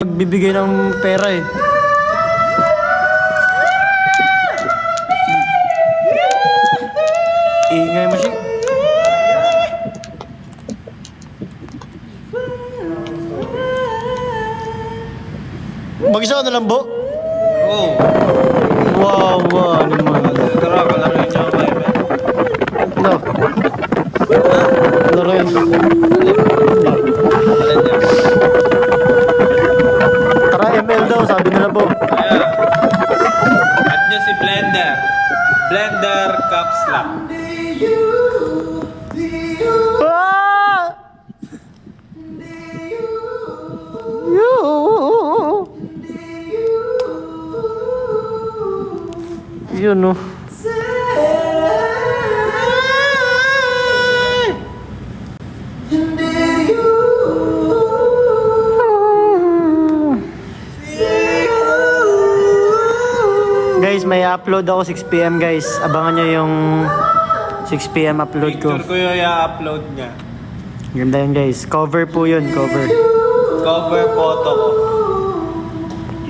magbibigay ng pera eh. Ingay mo siya. Mag-isa ka na lang, Bo? Oo. Wow, wow, naman. Tara, kalaroin niyo ako eh. Hello. Hello, Ren. Tara, ML daw, sabi nila, Bo. Yeah. Add nyo si Blender. Blender Caps Lock. Ah! Yun, no. Guys, may upload ako 6 PM guys. Abangan nyo yung 6 PM upload ko. Picture ko yung i-upload niya. Ganda yun guys. Cover po yun, cover. Cover photo ko.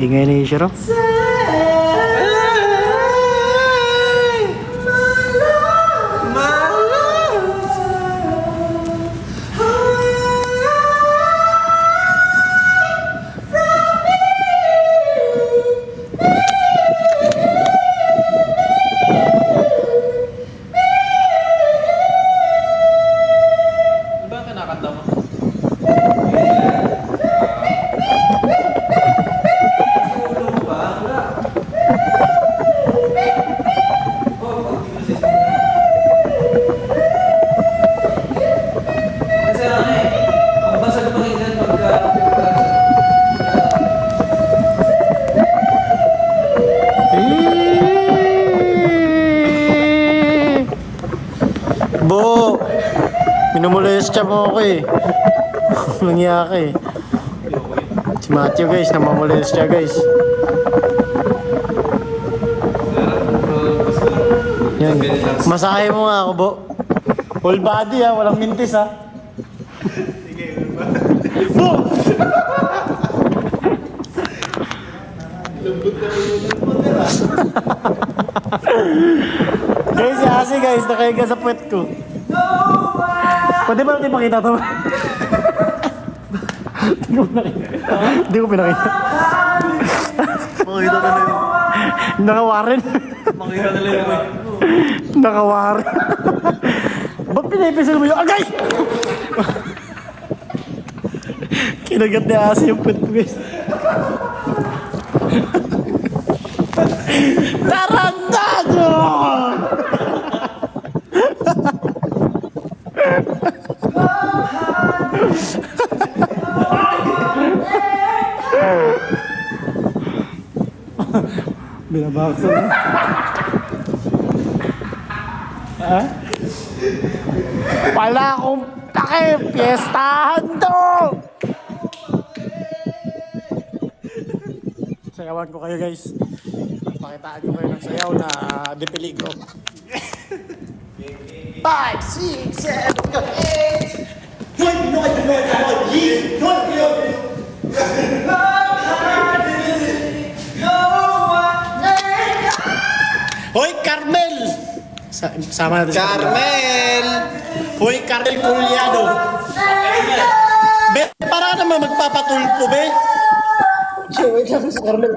Ingay na Ishiro. Ba kinakanta mo? Kasi ano eh, ang basag pakinggan pagka... Bo! Minumulestya mo ako eh. Nangiya ka eh. Si Matthew guys, namamulestya guys. Yan. Masahe mo nga ako, Bo. Full body ha, walang mintis ha. Bo! Guys, si Asi guys, nakahiga sa puwet ko. Pwede ba natin makita ito? Hindi ko pinakita. Makita na lang. Nakawarin. Makita na lang yun. Nakawarin. Ba't pinapisil mo yung agay? Kinagat ni Asi yung puwet ko guys. Tarantado! Binabaksa na. Ha? Wala akong pake! Piyestahan to! Sayawan ko kayo guys. Pakitaan ko kayo ng sayaw na depiligo. 5, 6, 7, 8 Hoy, Pinoy, Pinoy, Pinoy! Hoy, Pinoy! Hoy, Carmel! Sama natin. Carmel! Hoy, Carmel Culiado! Be, para naman magpapatulpo, be!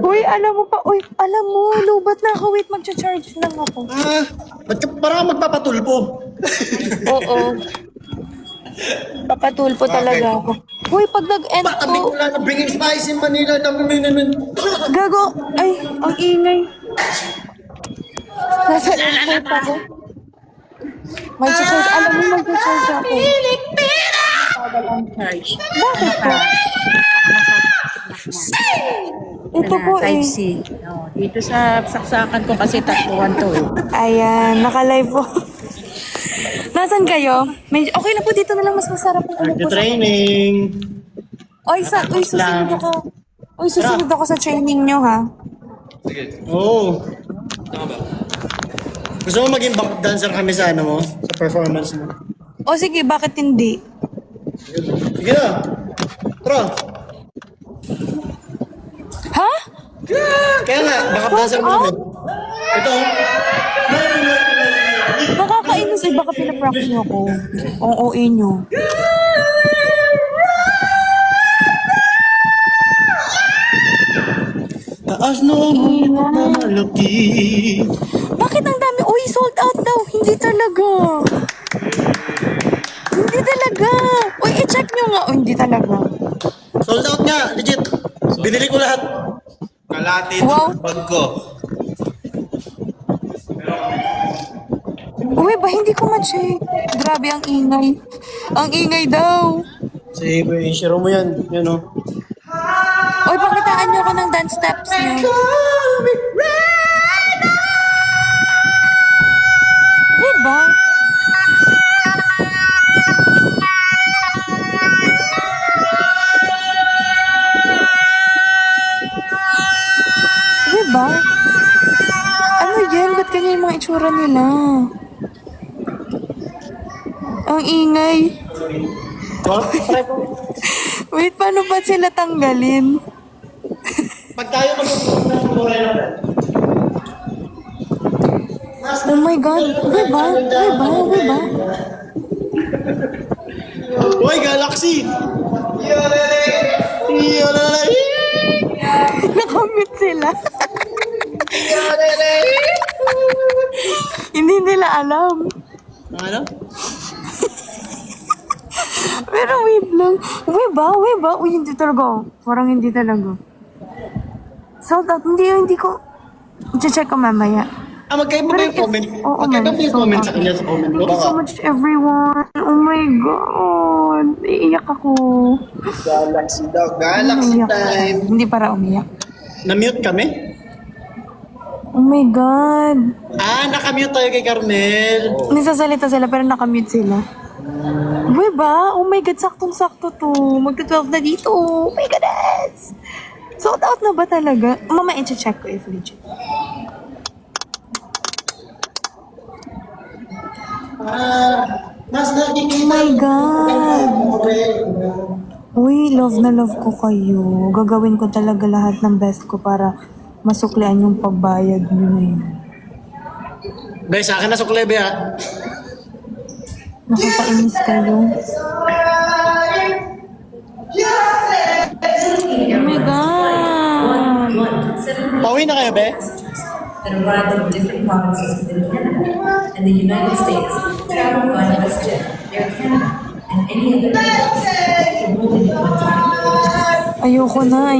Uy, alam mo pa, uy, alam mo, lubat na ako, wait, magcha-charge lang ako. Ba't ka para magpapatulpo? Oo. Papatulpo talaga ako. Uy, pag nag-end Patabi ko, ko lang na bringing spice in Manila. gago, ay, ang ingay. Nasa airport ako. Magcha-charge, alam mo, magcha-charge ako. Bagal ang charge. Bakit po? Ito po eh. Type C. Oh, dito sa saksakan ko kasi tatuan to eh. Ayan, naka-live po. Nasaan kayo? Okay na po, dito na lang mas masarap ang ulo po. Training. Uy, susunod ako. Uy, susunod ako sa training nyo, ha? Oo. Gusto mo maging back dancer kami sa ano mo? Sa performance mo? O sige, bakit hindi? Sige na. Tara. Kaya nga, baka buzzer mo naman. Ito. Nakakainis eh, baka pinaprank niyo ako. Ang OA niyo. Taas no mo mamalaki. Bakit ang dami? Uy, sold out daw. Hindi talaga. Hindi talaga. Uy, i-check nyo nga. Uy, hindi talaga. Sold out nga, legit. Binili ko lahat. Kalati Wow. ng bag ko. Uy, ba hindi ko ma-check? Grabe ang ingay. Ang ingay daw. Sige, i-share mo yan. Yan o. Uy, pakitaan nyo ako ng dance steps niyo. Diba? Diba? Ano yan? Ba't ganyan yung mga itsura nila? Ang ingay. Wait, paano ba sila tanggalin? Pag tayo mag-mura naman. Oh my God. Diba? Diba? Diba? Uy, Galaxy! Nakamute sila. Hindi nila alam. Ano? Pero wait lang. Uy ba? Uy, hindi talaga. Parang hindi talaga. Sold out. Hindi ko. I-check ko mamaya. Ah, magkaiba ba yung comment? Oo, Magkaiba ba yung sold comment out. sa kanya sa comment ko? Thank you so much everyone. Oh my God. Iiyak ako. Galaxy daw. Galaxy Umiyak. time. Hindi para umiyak. Na-mute kami? Oh my God. Ah, nakamute tayo kay Carmel. Nisasalita sila pero nakamute sila. Uy ba? Oh my God, saktong-sakto to. Magta-12 na dito. Oh my goodness. Sold out na ba talaga? Mama, i-check ko if legit. Mas Oh my God. Uy, love na love ko kayo. Gagawin ko talaga lahat ng best ko para masuklian yung pagbayad nyo na yun. Be, sa akin na suklebe ha. Nakakainis kayo. Oh my God. Pauwi na kayo, be? that arrived from different provinces within Canada and the United States travel via WestJet, Air Canada, and any other airlines enrolled in the contract Ayoko na.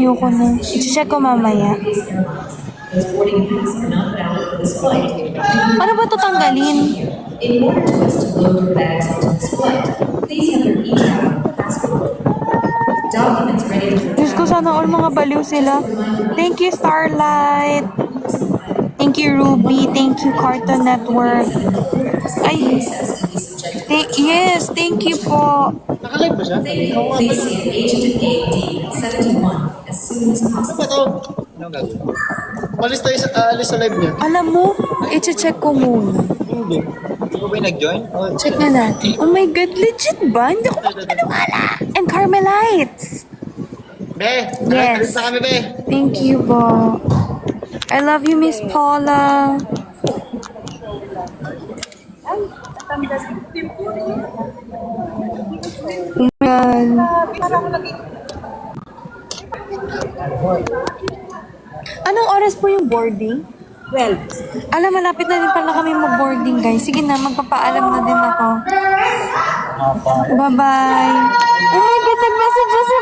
I-check ko mamaya. these airlines. Those boarding pass are not valid for this flight. Paano ba ito tanggalin? In order to us to load your bags onto this flight, please have your e-travel passport. Documents ready to Diyos ko, sana all mga baliw sila. Thank you, Starlight. Thank you, Ruby. Thank you, Cartoon Network. Ay, yes, thank you po. Nakalive ba siya? Please see an agent at gate D71 as soon as possible. Ito. Malis tayo sa, alis sa live niya. Alam mo, i-check ko muna. Hindi. Hindi ko ba yung nag-join? Check na natin. Oh my God, legit ba? Hindi ko makapaniwala. And Carmelites. Be, Yes. alis na kami, be. Thank you po. I love you, Miss Paula. Oh my God. Anong oras po yung boarding? 12. Alam, malapit na din pala kami mag-boarding, guys. Sige na, magpapaalam na din ako. Bye-bye. Oh my God, nag-message na si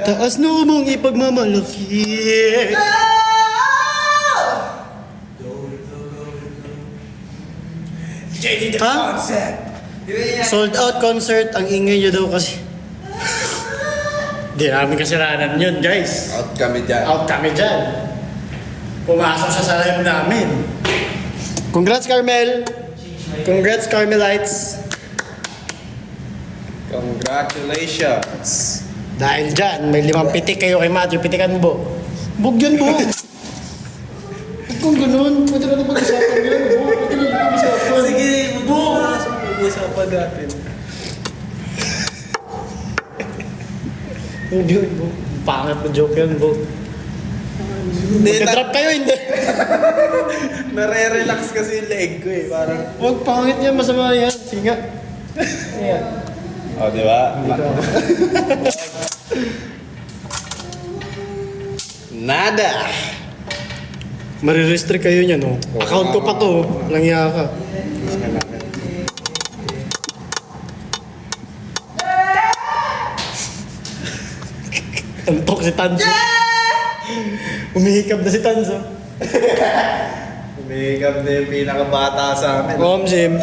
Taas no mong ipagmamalaki. Ha? Sold out concert. Ang ingay nyo daw kasi. Di namin kasalanan yun, guys. Out kami dyan. Out kami dyan. Pumasok siya sa live namin. Congrats, Carmel. Congrats, Carmelites. Congratulations. Dahil dyan, may 5 pitik kayo kay Matthew. Pitikan mo, Bo. Bog yan, Bog. Huwag kang ganun. Pwede na ito pag-usapan yan, Bog. Pwede na ito pag-usapan. Sige, mag-uusapan natin. Huwag yun, Bog. Pangit na joke yan, Bog. Magka-drop kayo, hindi. Nare-relax kasi yung leg ko eh. Parang, Huwag pangit yan, masama yan. Singa. Ayan. oh, di ba? Nada! Marirestrict kayo niya, no? Account ko pa to. Langya ka. Antok si Tanzo. Umihikab na si Tanzo. Umihikab na yung pinakabata sa amin. Sim.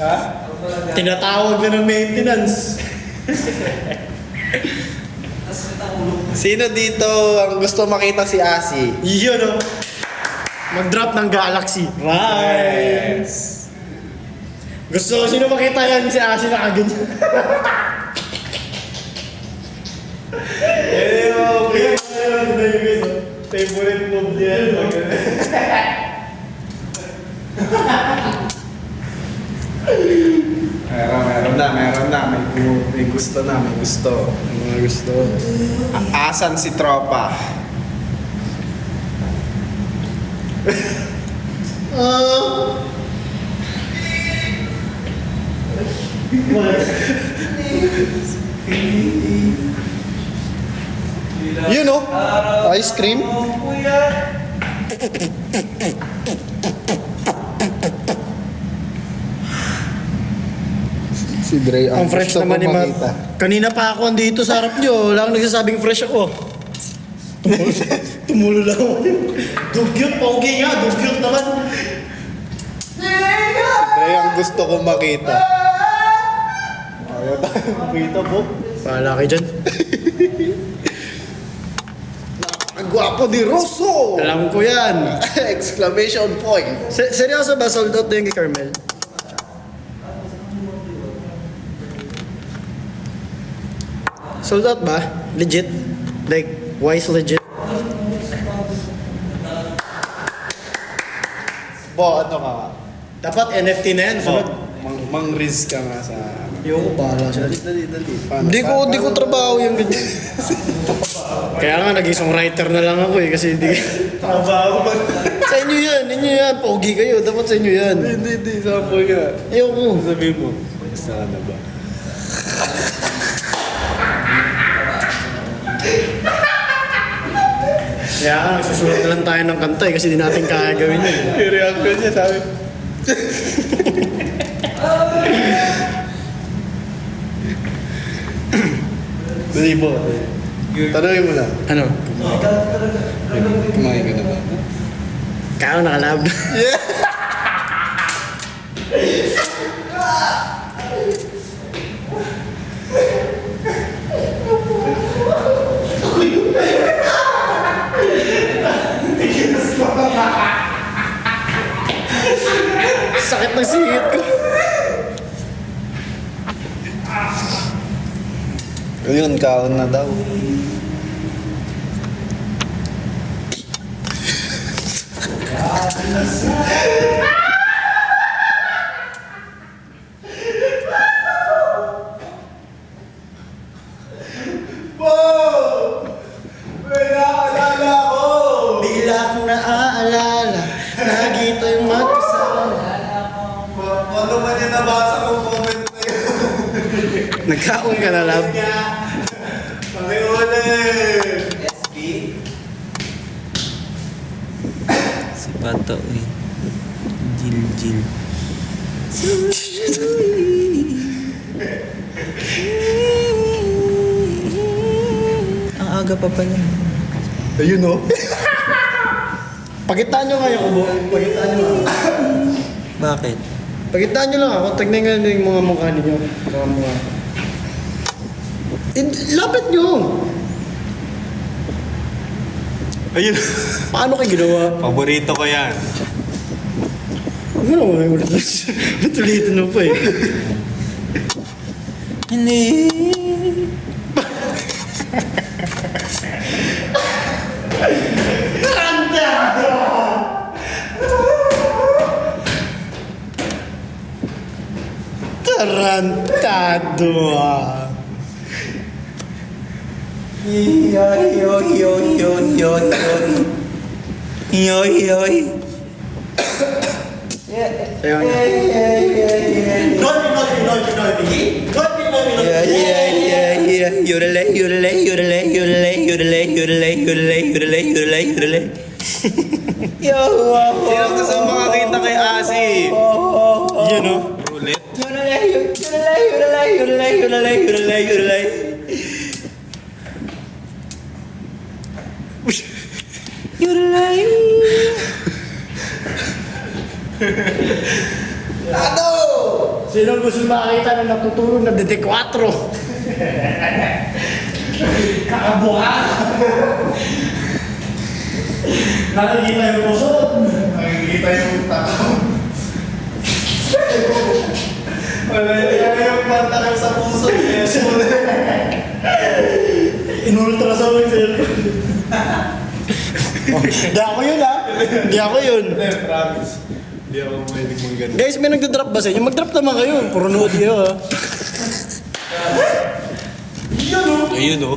Ha? Tinatawag na ng maintenance. Sino dito ang gusto makita si Asi? Yun, no? Mag-drop ng Galaxy. Right. Gusto ko sino makita yan si Asi na kaganyan. Favorite move niya. Meron na. May gusto na, may gusto. Mga gusto. Asan si Tropa? You know, ice cream. Si Dre Ang fresh naman ni Matt. Kanina pa ako andito sa harap nyo. Wala kang nagsasabing fresh ako. Tumulo lang ako. Dugyot, pogi nga. Dugyot naman. Dre ang gusto ko makita. Ayaw tayo makita, Bob. Pahala kayo dyan. Ang gwapo ni Rosso! Alam ko yan. Exclamation point. Seryoso ba? Sold out na yung kay Carmel? Sold out ba? Legit? Like, wise legit? Bo, ano ka? Dapat NFT na yan. Sunod. Mang-risk ka nga sa... Yung bahala sila. Dali. Hindi ko trabaho yung ganyan. Kaya nga, naging songwriter na lang ako eh. Kasi hindi... Trabaho ba? Sa inyo yan. Pogi kayo. Dapat sa inyo yan. Hindi. Sample ka. Ayoko. Sabihin mo. Basta ka na ba? Kaya nga, nagsusulat na lang tayo ng kanta eh. Kasi di natin kaya gawin yun. Yung reaction niya, sabi. Dali mo. Tanungin mo lang. Ano? Kumain ka na ba? Kaya ako nakalab. Sakit ng singit ko. Ayun, kaon na daw. Bigla kong naaalala. Lagi tayong magkasama. Ano man yung nabasa kong comment na yun? Nagkaon ka na, love. Panginoon eh! Si Pato eh. Jil. Ang aga pa pala. Ayun o. Pagitaan nyo kayo, Kubo. Pagitaan nyo ako. Bakit? Pagitaan nyo lang ako. Tignan nga yung mga mukha ninyo. Mga mukha. Lapit nyo! Ayun. Paano kayo ginawa? Paborito ko yan. Huwag mo naman yung ulit. Natulitin mo pa eh. Hindi. Adelantado ah. Yoy, yoy, yoy, yoy, yoy, yoy. Yoy, yoy. Sayaw niya. Yeah, yeah, yeah, yeah. Yodelay, yodelay, yodelay, yodelay, yodelay, yodelay, yodelay, yodelay, yodelay, yodelay. Yo, wow, Sino gusto makakita kay Asi? Yun oh. Roulette? yodelay, yodelay, yodelay, yodelay, yodelay, yodelay, yodelay. Yodelay. Sino gusto makakita na natutulog na DD4? Kakabukas! Nakikita yung puso. Nakikita yung tao. Wala yung pantakal sa puso. Inultrasound yung cellphone. Hindi ako yun ah. Hindi ako yun. Promise. Hindi ako mahilig mong ganun. Guys, may nagda-drop ba sa inyo? Mag-drop naman kayo. Puro nood kayo ah. Ayun o.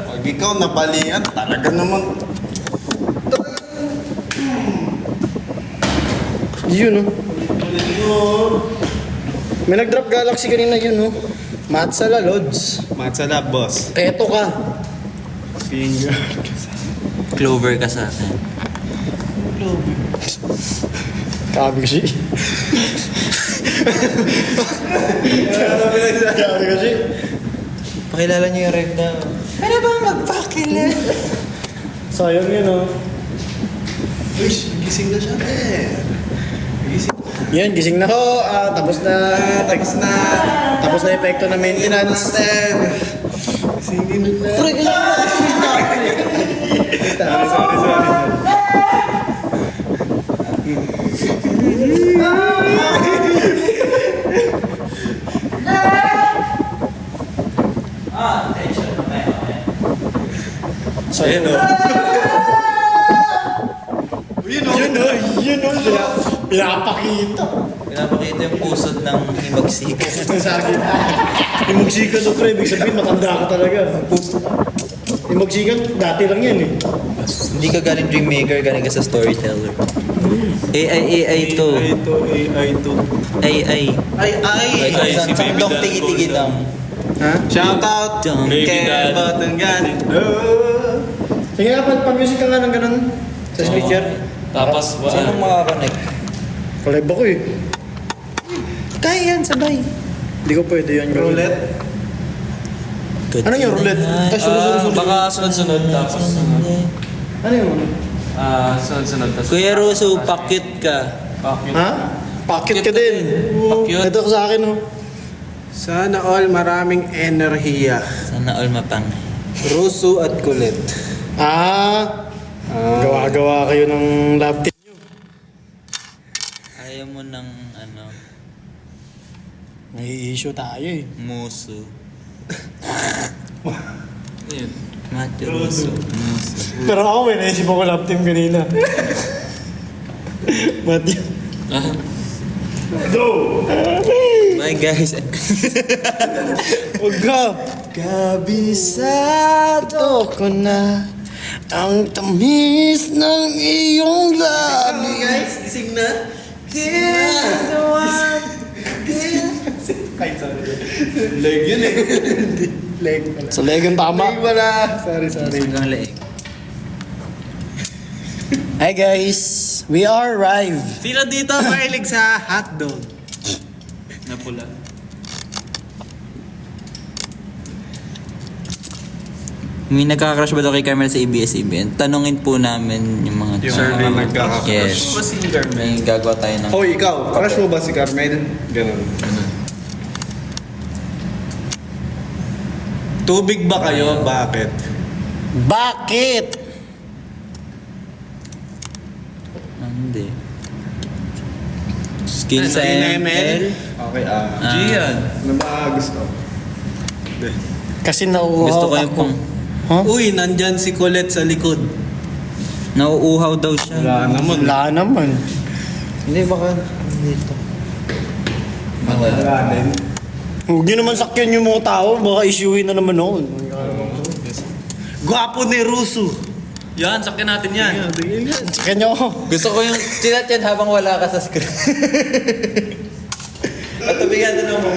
Pag ikaw nabalian, talaga naman. Yun oh. May nag-drop Galaxy kanina yun oh. Matsala Lods. Matsala, boss. Peto ka. Finger. Clover ka sa akin. Kabi kasi. Kabi kasi. Pakilala niyo yung ref na. Ano ba magpakilala? Sayang yun oh. Uy, gising na siya Gising. Yan, gising na ho. Tapos na. Tapos na epekto na maintenance. Gisingin na. Tuloy ka lang. Sorry. Sayang oh. Yun oh. Pinapakita. Pinapakita yung pusod ng himagsik. Sa akin. Imagsikan to pre. Ibig sabihin matanda ka talaga. Imagsikan, dati lang yan eh. Hindi ka galing dreammaker, galing ka sa storyteller. AI to. AI to. AI. Ay, si Baby Dong Dad tigi-tigi Golda. dong. Ha? Shout out Dong. Baby Baby Dad. Button ganit. Sige nga, pag-music ka nga ng ganun. Sa speaker. Tapos, Sinong makakonnect? Collab ako eh. Kaya yan, sabay. Hindi ko pwede yan. Roulette. Ano yung roulette? Tapos sunod-sunod. baka sunod-sunod, tapos sunod. Ano yung? Sunod-sunod, tapos Kuya Russo, pakit ka. Pakit. Ha? Pakit ka din. Pakit. Ito ko sa akin oh. Sana all maraming enerhiya. Sana all mapang. Russo at kulit. Gawa-gawa kayo ng lab team nyo. Ayaw mo ng May issue tayo eh. muso. Yun. Matthew Russo. Muso. Pero ako may naisip ako lab team kanina. Matthew. Bye guys. Huwag ka. Kabisado ko na ang tamis ng iyong labi. Guys, gising na. Leg yun eh. Leg. Sa leg ang tama. Wala. Sorry. Hanggang leeg. Hi guys, we are arrived. Sino dito mahilig sa hotdog? Napula. May nagkakrush ba daw kay Carmel sa ABS-CBN? Tanungin po namin yung mga Survey nagkaka-crush. Yes. Ba si Carmel? May gagawa tayo ng... Hoy, ikaw. Crush mo ba si Carmel? Ganun. Tubig ba kayo? Bakit? Bakit? Hindi. Skill sa ML? ML? Okay, Ah. G yan. Ano ba gusto? Hindi. Kasi nauuhaw Gusto ko yung ako. pang... Huh? Uy, nandyan si Colette sa likod. Nauuhaw daw siya. Wala naman. Wala naman. Hindi, baka dito. Ako Wala din. Huwag nyo naman sakyan yung mga tao, baka issuein na naman ako. Gwapo ni Russo. Yan, sakyan natin yan. Sakyan nyo ako. Gusto ko yung chinat yan habang wala ka sa screen. At tumigan na mo.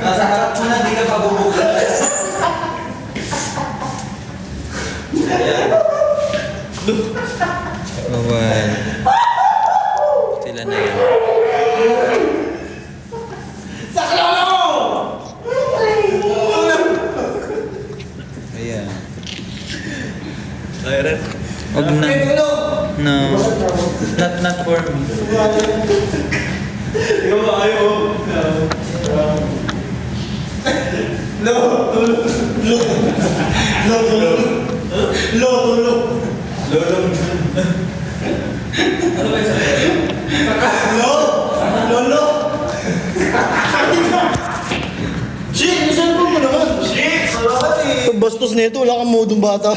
Nasa harap mo na, di ka pabubuka. Bawal. Sila na yan. Ayan. Ayun. Huwag na. No. Not for me. Bastos nito, wala kang modong bata.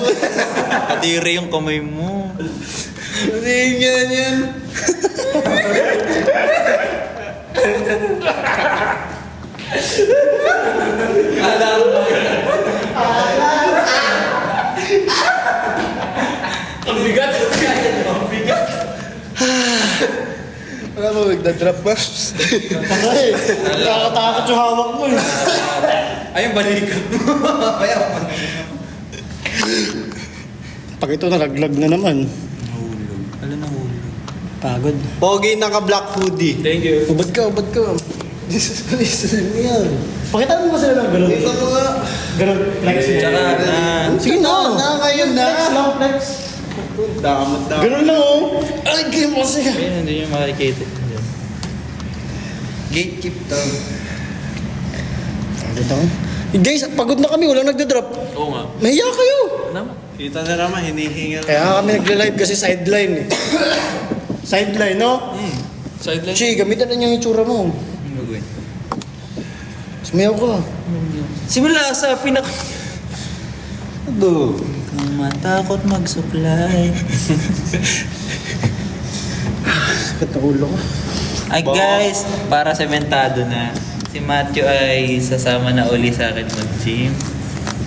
Kadiri yung kamay mo. Hindi yan. Wala mo, nagda-drop ba? Ay, nakakatakot yung hawak mo eh. Ayun, balikan mo. Pag ito nalaglag na naman. Alam na hulog. Pagod. Pogi naka-black hoodie. Thank you. Ubad ka. Jesus Christ, ano yan? Pakita mo kasi lang ganun. Dito mo nga. Ganun, flex. Tsaka na. Sige na. Ngayon na. Flex lang, flex. Damot. Ganun lang oh. Ay, game mo kasi. Ayun, hindi nyo makikita. Gatekeep to. Ito. Guys, pagod na kami. Walang nagda-drop. Oo nga. Mahiya kayo. Naman. Kita na naman, hinihingal. Kaya kami nagla-live kasi sideline eh. Sideline, no? Sideline. Chi, gamitan na niya yung itsura mo. Ang gagawin? Sumayaw ka. Simula sa pinak... Ado. Kung matakot mag-supply. Sakit na ulo ko. Ay guys, para sementado na. Si Matthew ay sasama na uli sa akin mag-gym.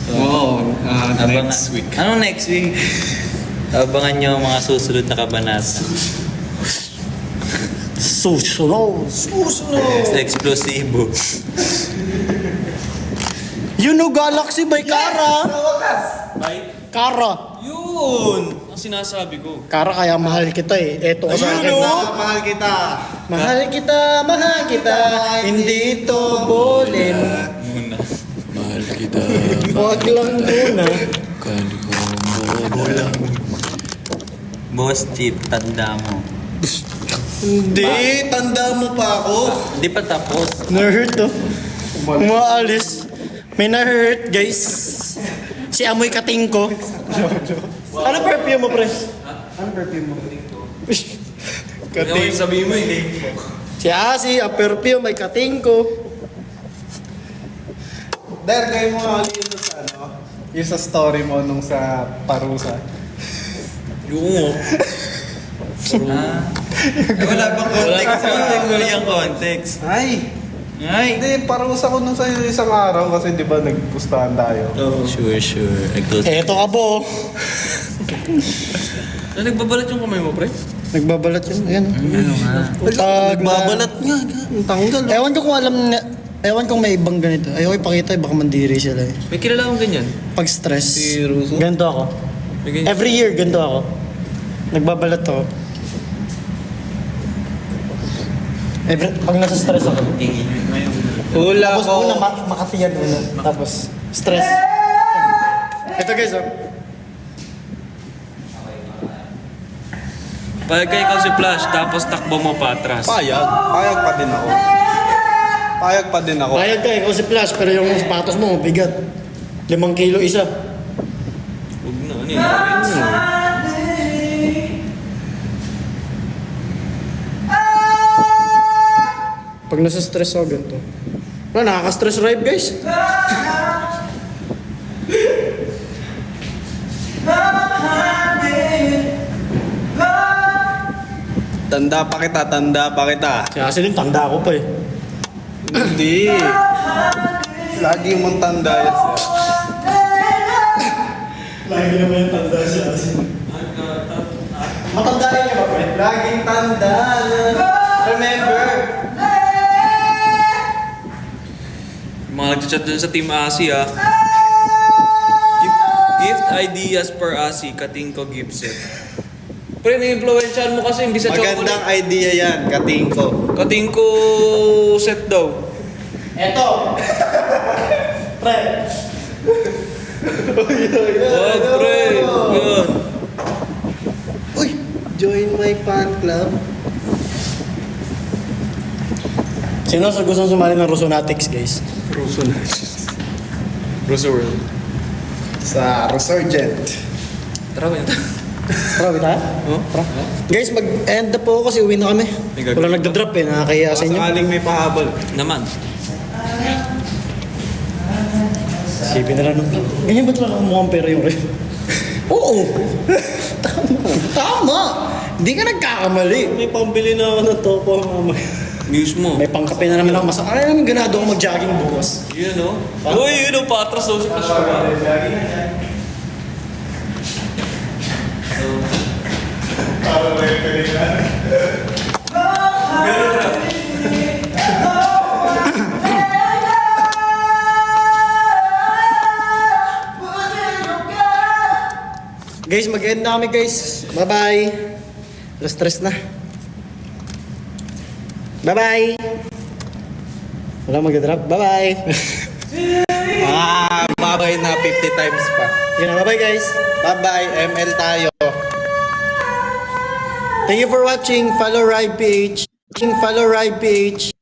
Wow, Next week. Anong next week? Abangan nyo ang mga susunod na kabanata. Susunod. Explosivo. You know Galaxy by Kara. Kara. Yun! Ang sinasabi ko. Kara, kaya mahal kita eh. Eto ka sa akin. Mahal kita. Mahal kita. Hindi ito bolin. Muna. Huwag lang muna. Boss Chip, tanda mo. Hindi, tanda mo pa ako. Hindi pa tapos. Na-hurt to. Umaalis. May na-hurt, guys. Si Amoy Kating ko. Ano perfume mo, pres? Ano perfume mo? Kating. Sabihin mo eh. Si Asi, ang perfume ay Kating ko. Der, kayo mo nga yun sa ano? Yung sa story mo nung sa parusa. Oo. Wala bang context? Wala yung context. Ay! Ay! Hindi, parusa ko nung sa isang araw kasi di ba nagpustahan tayo. Sure. Eto ka po. Nagbabalat yung kamay mo, pre? Nagbabalat yun. Ayan. Ano nga? Nagbabalat nga. Ang tanggal. Ewan ko kung alam na... Ewan kung may ibang ganito. Ayoko ipakita, baka mandiri sila eh. May kilala akong ganyan. Pag stress. Si Russo? Ganito ako. May ganyan. Every year, ganito ako. Nagbabalat ako. Pag nasa stress ako. Hula Tapos ko. una, makatiyan una. Tapos, stress. Ito guys, oh. Pag ikaw si Flash, tapos takbo mo pa atras. Payag. Payag pa din ako. Payag pa din ako. Bayad ka, ikaw si Flash, pero yung sapatos mo, bigat. 5 kilo isa. Huwag na, ano yun? Pag nasa stress ako, ganito. Wala, nakaka-stress drive guys. Tanda pa kita. Kaya kasi tanda ko pa eh. Hindi. Lagi mong tanda yan siya. Lagi naman yung tanda siya. Matandaan niya ba, pre? Laging tanda na. Remember. Mga nag-chat dun sa Team Asi ah. Gift ideas per Asi, Katingko gift set. Pre, na-influensyahan mo kasi imbis sa chocolate. Magandang idea yan, Katingko. Katingko set daw. Eto! Pre! Wag pre. Yun. Uy! Join my fan club. Sino sa gustong sumali ng Rosonatics, guys? Russo World. Sa Resurgent. Tara ba yun? Tara, bita? Oh? Tara. Guys, mag-end na po kasi uwi na kami. May gagawin Walang nagda-drop eh, nakakaya sa inyo. Sakaling may pahabol. Naman. Sipin na lang nun. Ganyan ba talaga mukhang pera yung ref? Oo! Tama! Hindi ka nagkakamali. May pambili na ako ng topo mamaya. News mo. May pangkape na naman ako masaka. Ay, naman ganado ako mag-jogging bukas. Yun o. Uy, yun o. Patras daw si Pascual. Guys, mag-end na kami guys. Bye-bye. Stress na. Bye-bye. Wala mag-drop. Bye-bye. Mabay na 50 times pa. Yun na, bye-bye guys. Bye-bye, ML tayo. Thank you for watching. Follow Rive PH. Follow Rive PH.